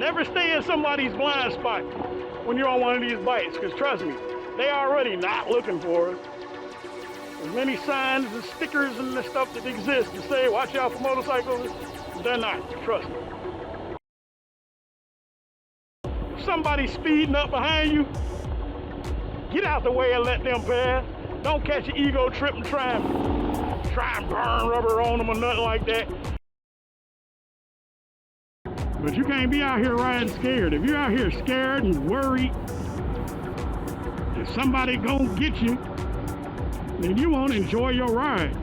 Never stay in somebody's blind spot when you're on one of these bikes, because trust me, they already not looking for us. As many signs and stickers and the stuff that exist to say, watch out for motorcycles, they're not, trust me. If somebody's speeding up behind you, get out the way and let them pass. Don't catch your ego trip and try and burn rubber on them or nothing like that. But you can't be out here riding scared. If you're out here scared and worried that somebody gonna get you, then you won't enjoy your ride.